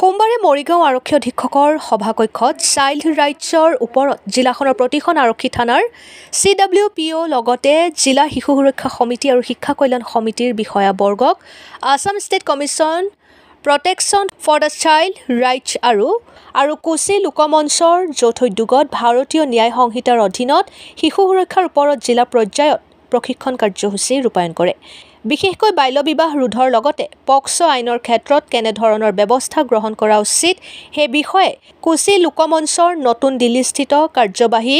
সোমবাৰে মৰিগাঁও আৰক্ষী অধীক্ষকৰ সভাকক্ষত চাইল্ড ৰাইটছৰ ওপৰত জিলাখনৰ প্ৰতিখন আৰক্ষী থানাৰ CWPO লগতে জিলা শিশু সুৰক্ষা সমিতি আৰু শিক্ষা কল্যাণ সমিতিৰ বিষয়াবৰ্গক Assam state commission protection for the child rights আৰু কোচি লোকমঞ্চৰ যৌথ উদ্যোগত ভাৰতীয় ন্যায় সংহিতাৰ অধীনত শিশু সুৰক্ষাৰ ওপৰত জিলা পৰ্যায়ত প্ৰশিক্ষণ কাৰ্যসূচী ৰূপায়ণ কৰে। বিশেষকৈ বাল্য বিবাহ ৰোধৰ লগতে পক্সো আইনৰ ক্ষেত্ৰত কেনেধৰণৰ ব্যৱস্থা গ্ৰহণ কৰা উচিত সেই বিষয়ে কোচি লোকমঞ্চৰ নতুন দিল্লীস্থিত কাৰ্যবাহী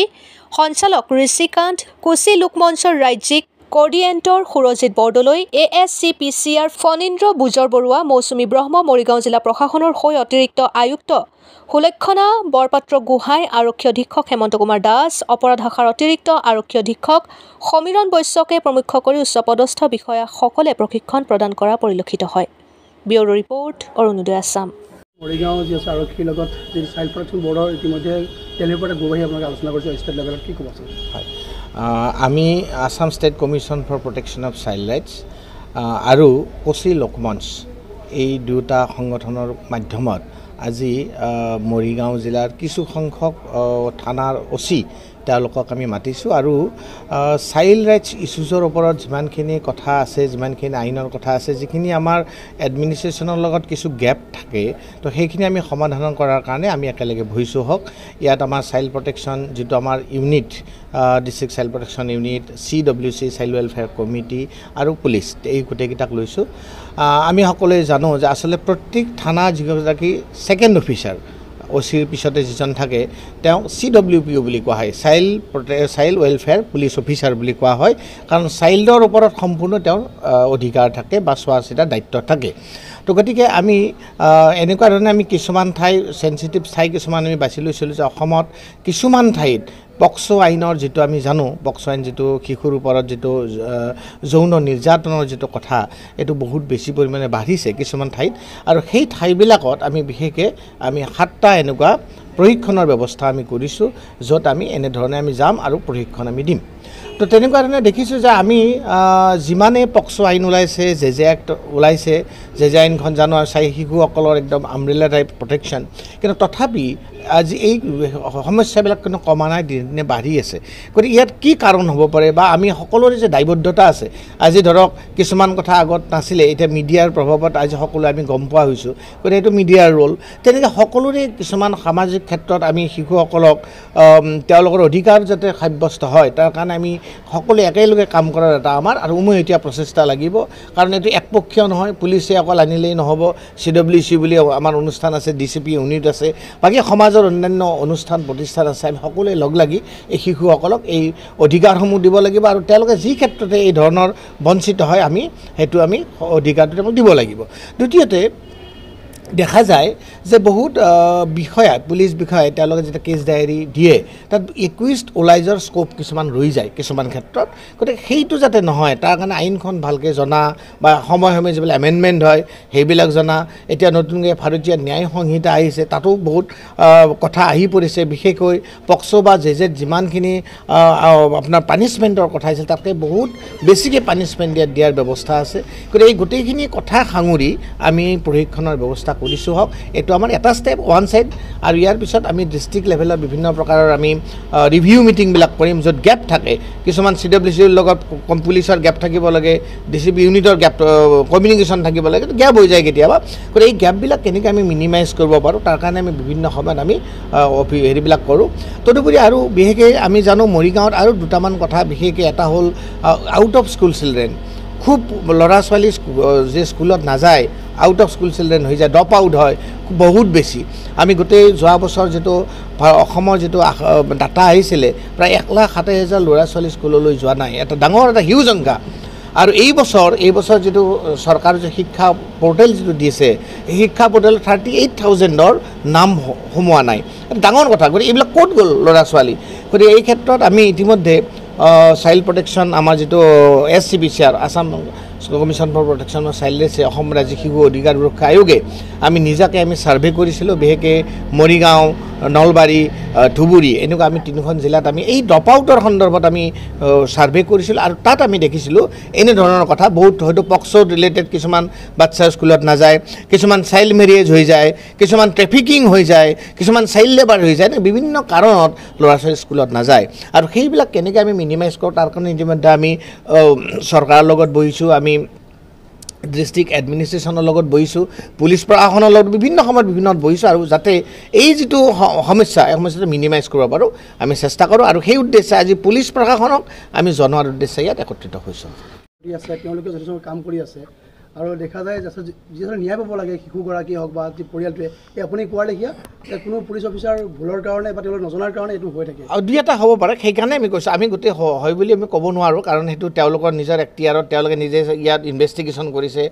সঞ্চালক ঋষিকান্ত, কোচি লোকমঞ্চৰ ৰাজ্যিক কোঅৰ্ডিনেটৰ সুৰজিৎ বৰদলৈ, ASCPCR ফণীন্দ্ৰ বুজৰ বৰুৱা, মৌচুমী ব্ৰহ্ম, মৰিগাঁও জিলা প্ৰশাসনৰ হৈ অতিৰিক্ত আয়ুক্ত সুলক্ষণা বৰপাত্ৰ গোহাঁই, আৰক্ষী অধীক্ষক হেমন্ত কুমাৰ দাস, অপৰাধ শাখাৰ অতিৰিক্ত আৰক্ষী অধীক্ষক সমীৰণ বৈশ্যকে প্ৰমুখ্য কৰি উচ্চপদস্থ বিষয়াসকলে প্ৰশিক্ষণ প্ৰদান কৰা পৰিলক্ষিত হয়। Bureau report, Arunoday Assam. মৰিগাঁও যি আছে আৰক্ষীৰ লগত যি চাইল্ড প্ৰটেকশ্যন বৰ্ডৰ ইতিমধ্যে টেলিপৰ্টে গৈ আপোনালোকে আলোচনা কৰিছে ষ্টেট লেভেলত, কি ক'ব? হয়, আমি Assam state commission for protection of child rights আৰু কোচি লোকমঞ্চ এই দুটা সংগঠনৰ মাধ্যমত আজি মৰিগাঁও জিলাৰ কিছু সংখ্যক থানাৰ OC তেওঁলোকক আমি মাতিছোঁ আৰু চাইল্ড ৰাইটছ ইছ্যুজৰ ওপৰত যিমানখিনি কথা আছে, যিমানখিনি আইনৰ কথা আছে, যিখিনি আমাৰ এডমিনিষ্ট্ৰেশ্যনৰ লগত কিছু গেপ থাকে, তো সেইখিনি আমি সমাধান কৰাৰ কাৰণে আমি একেলগে বহিছোঁ। হওক ইয়াত আমাৰ চাইল্ড প্ৰটেকশ্যন যিটো আমাৰ unit, district child protection unit, CWC child welfare committee আৰু পুলিচ, এই গোটেইকেইটাক লৈছোঁ। আমি সকলোৱে জানো যে আচলতে প্ৰত্যেক থানা যিগৰাকী ছেকেণ্ড অফিচাৰ OCৰ পিছতে যিজন থাকে তেওঁ CWPO বুলি কোৱা হয়, চাইল্ড ৱেলফেয়াৰ পুলিচ অফিচাৰ বুলি কোৱা হয়, কাৰণ চাইল্ডৰ ওপৰত সম্পূৰ্ণ তেওঁৰ অধিকাৰ থাকে বা চোৱা চিতাৰ দায়িত্ব থাকে। তো গতিকে আমি এনেকুৱা ধৰণে আমি কিছুমান ঠাই চেঞ্চিটিভ ঠাই কিছুমান আমি বাছি লৈছিলোঁ যে অসমত কিছুমান ঠাইত পক্সো আইনৰ যিটো আমি জানো, পক্সো আইন যিটো শিশুৰ ওপৰত যিটো যৌন নিৰ্যাতনৰ যিটো কথা, এইটো বহুত বেছি পৰিমাণে বাঢ়িছে কিছুমান ঠাইত, আৰু সেই ঠাইবিলাকত আমি বিশেষকৈ আমি 7টা এনেকুৱা প্ৰশিক্ষণৰ ব্যৱস্থা আমি কৰিছোঁ, য'ত আমি এনেধৰণে আমি যাম আৰু প্ৰশিক্ষণ আমি দিম। তো তেনেকুৱা ধৰণে দেখিছোঁ যে আমি যিমানেই পক্সো আইন ওলাইছে, জেজে এক্ট ওলাইছে, জেজে আইনখন জানো আৰু শিশুসকলৰ একদম আমব্ৰেলা টাইপ প্ৰটেকশ্যন, কিন্তু তথাপি আজি এই সমস্যাবিলাক কিন্তু কমা নাই, দিনে দিনে বাঢ়ি আছে। গতিকে ইয়াত কি কাৰণ হ'ব পাৰে বা আমি সকলোৰে যে দায়বদ্ধতা আছে, আজি ধৰক কিছুমান কথা আগত নাছিলে, এতিয়া মিডিয়াৰ প্ৰভাৱত আজি সকলোৱে আমি গম পোৱা হৈছোঁ, গতিকে এইটো মিডিয়াৰ ৰোল। তেনেকৈ সকলোৰে কিছুমান সামাজিক ক্ষেত্ৰত আমি শিশুসকলক তেওঁলোকৰ অধিকাৰ যাতে সাব্যস্ত হয়, তাৰ কাৰণে আমি সকলোৱে একেলগে কাম কৰাৰ এটা আমাৰ আৰু উমৈহতীয়া প্ৰচেষ্টা লাগিব। কাৰণ এইটো একপক্ষীয় নহয়, পুলিচে অকল আনিলেই নহ'ব, CWC বুলি আমাৰ অনুষ্ঠান আছে, DCP ইউনিট আছে, বাকী সমাজৰ অন্যান্য অনুষ্ঠান প্ৰতিষ্ঠান আছে, আমি সকলোৱে লগ লাগি এই শিশুসকলক এই অধিকাৰসমূহ দিব লাগিব আৰু তেওঁলোকে যি ক্ষেত্ৰতে এই ধৰণৰ বঞ্চিত হয় আমি সেইটো আমি অধিকাৰটো তেওঁলোকক দিব লাগিব। দ্বিতীয়তে দেখা যায় যে বহুত বিষয়া, পুলিচ বিষয়াই তেওঁলোকে যেতিয়া কেছ ডায়েৰী দিয়ে তাত একুইষ্ট ওলাইজৰ স্ক'প কিছুমান ৰৈ যায় কিছুমান ক্ষেত্ৰত। গতিকে সেইটো যাতে নহয়, তাৰ কাৰণে আইনখন ভালকৈ জনা বা সময়ে সময়ে যিবিলাক এমেণ্ডমেণ্ট হয় সেইবিলাক জনা। এতিয়া নতুনকৈ ভাৰতীয় ন্যায় সংহিতা আহিছে, তাতো বহুত কথা আহি পৰিছে, বিশেষকৈ পক্সো বা জেজেত যিমানখিনি আপোনাৰ পানিছমেণ্টৰ কথা আহিছিল তাতকৈ বহুত বেছিকৈ পানিছমেণ্ট দিয়াৰ ব্যৱস্থা আছে। গতিকে এই গোটেইখিনি কথা সাঙুৰি আমি প্ৰশিক্ষণৰ ব্যৱস্থা কৰিছোঁ। হওক এইটো আমাৰ এটা ষ্টেপ, ওৱান ছাইড, আৰু ইয়াৰ পিছত আমি ডিষ্ট্ৰিক্ট লেভেলত বিভিন্ন প্ৰকাৰৰ আমি ৰিভিউ মিটিংবিলাক কৰিম, য'ত গেপ থাকে। কিছুমান CWCৰ লগত পুলিচৰ গেপ থাকিব লাগে, DCP ইউনিটৰ গেপ, কমিউনিকেশ্যন থাকিব লাগে, গেপ হৈ যায় কেতিয়াবা। গতিকে এই গেপবিলাক কেনেকৈ আমি মিনিমাইজ কৰিব পাৰোঁ তাৰ কাৰণে আমি বিভিন্ন সময়ত আমি হেৰিবিলাক কৰোঁ। তদুপৰি আৰু বিশেষকৈ আমি জানো মৰিগাঁৱত আৰু দুটামান কথা, বিশেষকৈ এটা হ'ল আউট অফ স্কুল চিলড্ৰেন, খুব ল'ৰা ছোৱালী যে স্কুলত নাযায়, আউট অফ স্কুল চিলড্ৰেন হৈ যায়, ড্ৰপ আউট হয় বহুত বেছি। আমি গোটেই যোৱা বছৰ যিটো অসমৰ যিটো ডাটা আহিছিলে, প্ৰায় 1,60,000 ল'ৰা ছোৱালী স্কুললৈ যোৱা নাই, এটা ডাঙৰ এটা হিউজ সংখ্যা। আৰু এই বছৰ যিটো চৰকাৰৰ যে শিক্ষা পৰ্টেল যিটো দিছে, এই শিক্ষা পৰ্টেলত 38,000ৰ নাম সোমোৱা নাই, ডাঙৰ কথা। গতিকে এইবিলাক ক'ত গ'ল ল'ৰা ছোৱালী? গতিকে এই ক্ষেত্ৰত আমি ইতিমধ্যে চাইল্ড প্ৰটেকশ্যন, আমাৰ যিটো ASCPCR Assam commission for protection of child ৰাইটছে, অসম ৰাজ্যিক শিশু অধিকাৰ সুৰক্ষা আয়োগে আমি নিজাকৈ আমি ছাৰ্ভে কৰিছিলোঁ, বিশেষকৈ মৰিগাঁও, নলবাৰী ধুবুৰী এনেকুৱা আমি 3খন জিলাত আমি এই ড্ৰপ আউটৰ সন্দৰ্ভত আমি ছাৰ্ভে কৰিছিলোঁ আৰু তাত আমি দেখিছিলোঁ এনেধৰণৰ কথা বহুত হয়তো পক্সো ৰিলেটেড কিছুমান বাচ্চা স্কুলত নাযায়, কিছুমান চাইল্ড মেৰিয়েজ হৈ যায়, কিছুমান ট্ৰেফিকিং হৈ যায়, কিছুমান চাইল্ড লেবাৰ হৈ যায়, বিভিন্ন কাৰণত ল'ৰা ছোৱালী স্কুলত নাযায় আৰু সেইবিলাক কেনেকৈ আমি মিনিমাইজ কৰোঁ তাৰ কাৰণে ইতিমধ্যে আমি চৰকাৰৰ লগত বহিছোঁ, আমি ডিষ্ট্ৰিক্ট এডমিনিষ্ট্ৰেশ্যনৰ লগত বহিছোঁ, পুলিচ প্ৰশাসনৰ লগত বিভিন্ন সময়ত বিভিন্ন বহিছোঁ আৰু যাতে এই যিটো সমস্যা এই সমস্যাটো মিনিমাইজ কৰিব পাৰোঁ আমি চেষ্টা কৰোঁ আৰু সেই উদ্দেশ্যে আজি পুলিচ প্ৰশাসনক আমি জনোৱাৰ উদ্দেশ্যে ইয়াত একত্ৰিত হৈছোঁ। তেওঁলোকে যথেষ্ট কাম কৰি আছে আৰু দেখা যায় যিহেতু ন্যায় পাব লাগে শিশুগৰাকী হওক বা পৰিয়ালটোৱে এই আপুনি কোৱাৰ লেখীয়া কোনো পুলিচ অফিচাৰ ভুলৰ কাৰণে বা তেওঁলোকে নজনাৰ কাৰণে এইটো হৈ থাকে আৰু দুই এটা হ'ব পাৰে। সেইকাৰণে আমি কৈছোঁ আমি গোটেই হয় বুলি আমি ক'ব নোৱাৰোঁ, কাৰণ সেইটো তেওঁলোকৰ নিজৰ এখতিয়াৰত তেওঁলোকে নিজে ইয়াত ইনভেষ্টিগেশ্যন কৰিছে,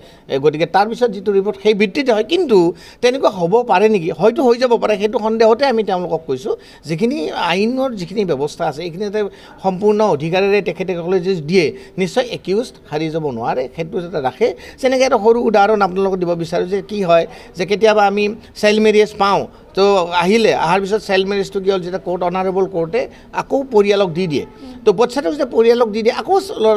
গতিকে তাৰপিছত যিটো ৰিপৰ্ট সেই ভিত্তিতে হয়। কিন্তু তেনেকুৱা হ'ব পাৰে নেকি, হয়তো হৈ যাব পাৰে, সেইটো সন্দেহতে আমি তেওঁলোকক কৈছোঁ যিখিনি আইনৰ যিখিনি ব্যৱস্থা আছে এইখিনিতে সম্পূৰ্ণ অধিকাৰেৰে তেখেতসকলে যদি দিয়ে নিশ্চয় একিউজ হাৰি যাব নোৱাৰে, সেইটো যাতে ৰাখে। যেনেকৈ এটা সৰু উদাহৰণ আপোনালোকক দিব বিচাৰোঁ যে কি হয় যে কেতিয়াবা আমি চাইল্ড মেৰিয়েজ পাওঁ, তো অহাৰ পিছত চাইল্ড মেৰিজটো কি হ'ল যেতিয়া কোৰ্ট অনাৰেবল কোৰ্টে আকৌ পৰিয়ালক দি দিয়ে, তো বাচ্চাটোক যেতিয়া পৰিয়ালক দি দিয়ে আকৌ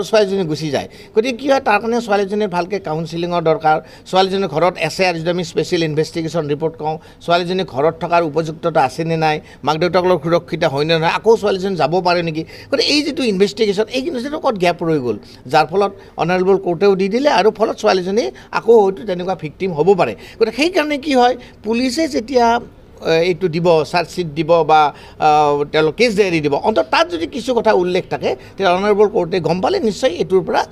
ছোৱালীজনী গুচি যায়। গতিকে কি হয় তাৰ কাৰণে ছোৱালীজনীৰ ভালকৈ কাউন্সিলিঙৰ দৰকাৰ, ছোৱালীজনীৰ ঘৰত SIR যিটো আমি স্পেচিয়েল ইনভেষ্টিগেশ্যন ৰিপৰ্ট কওঁ, ছোৱালীজনী ঘৰত থকাৰ উপযুক্ততা আছেনে নাই, মাক দেউতাকৰ সুৰক্ষিত হয়নে নহয়, আকৌ ছোৱালীজনী যাব পাৰে নেকি। গতিকে এই যিটো ইনভেষ্টিগেশ্যন এইখিনি ক'ত গেপ ৰৈ গ'ল, যাৰ ফলত অনাৰেবল কোৰ্টেও দি দিলে আৰু ফলত ছোৱালীজনী আকৌ হয়তো তেনেকুৱা ভিক্টিম হ'ব পাৰে। গতিকে সেইকাৰণে কি হয় পুলিচে যেতিয়া এইটো দিব চাৰ্জশ্বিট দিব বা তেওঁলোক কেছ ডায়েৰী দিব, অন্তত তাত যদি কিছু কথা উল্লেখ থাকে তেতিয়া অনাৰেবল কোৰ্টে গম পালে নিশ্চয় এইটোৰ পৰা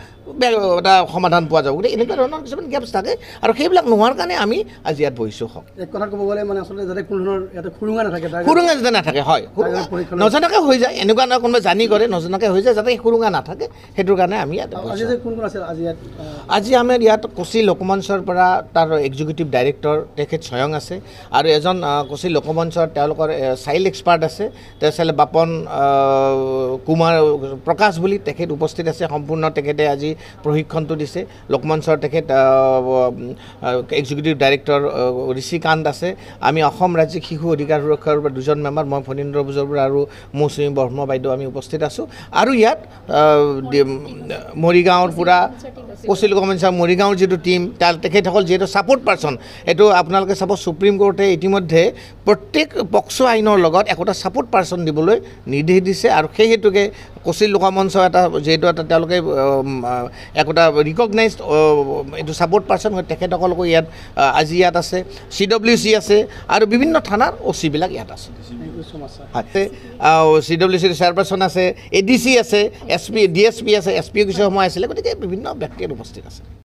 এটা সমাধান পোৱা যাব। গতিকে এনেকুৱা ধৰণৰ কিছুমান গেপছ থাকে আৰু সেইবিলাক নোহোৱাৰ কাৰণে আমি আজি ইয়াত বহিছোঁ। হওক এক কথা ক'ব গ'লে মানে আচলতে যাতে কোনো ধৰণৰ ইয়াতে খুৰুঙা নাথাকে, খুৰুঙা যাতে নাথাকে, হয় নজনাকৈ হৈ যায়, এনেকুৱা নহয় কোনোবাই জানি কৰে নজনাকৈ হৈ যায়, যাতে খুৰুঙা নাথাকে সেইটোৰ কাৰণে আমি ইয়াত কোন কোন আছে আজি আমাৰ ইয়াত কোচি লোকমঞ্চৰ পৰা তাৰ এক্সিকিউটিভ ডাইৰেক্টৰ তেখেত স্বয়ং আছে আৰু এজন কোচি লোকমঞ্চৰ তেওঁলোকৰ চাইল্ড এক্সপাৰ্ট আছে, তেওঁ বাপন কুমাৰ প্ৰকাশ বুলি তেখেত উপস্থিত আছে। সম্পূৰ্ণ তেখেতে আজি প্ৰশিক্ষণটো দিছে। লোকমঞ্চৰ তেখেত এক্সিকিউটিভ ডাইৰেক্টৰ ঋষিকান্ত আছে। আমি অসম ৰাজ্যিক শিশু অধিকাৰ সুৰক্ষাৰ পৰা 2জন মেম্বাৰ, মই ফণীন্দ্ৰ বুজৰবৰা আৰু মৌচুমী ব্ৰহ্ম বাইদেউ আমি উপস্থিত আছোঁ। আৰু ইয়াত মৰিগাঁৱৰ পৰা কোচি লোকমঞ্চৰ মৰিগাঁৱৰ যিটো টীম তেখেতসকল যিহেতু ছাপৰ্ট পাৰ্চন, এইটো আপোনালোকে চাব সুপ্ৰিম কোৰ্টে ইতিমধ্যে প্ৰত্যেক পক্সো আইনৰ লগত একোটা ছাপৰ্ট পাৰ্চন দিবলৈ নিৰ্দেশ দিছে আৰু সেই হেতুকে কোচি লোকমঞ্চ এটা যিহেতু এটা তেওঁলোকে একোটা ৰিকগনাইজড এইটো ছাপৰ্ট পাৰ্চন হয়, তেখেতসকলকো ইয়াত আজি ইয়াত আছে, CWC আছে আৰু বিভিন্ন থানাৰ OC বিলাক ইয়াত আছে। CWC চেয়াৰপাৰ্চন আছে, ADC আছে, SP DSP আছে, SP কিছু সময় আছিলে, গতিকে বিভিন্ন ব্যক্তিয়ে উপস্থিত আছে।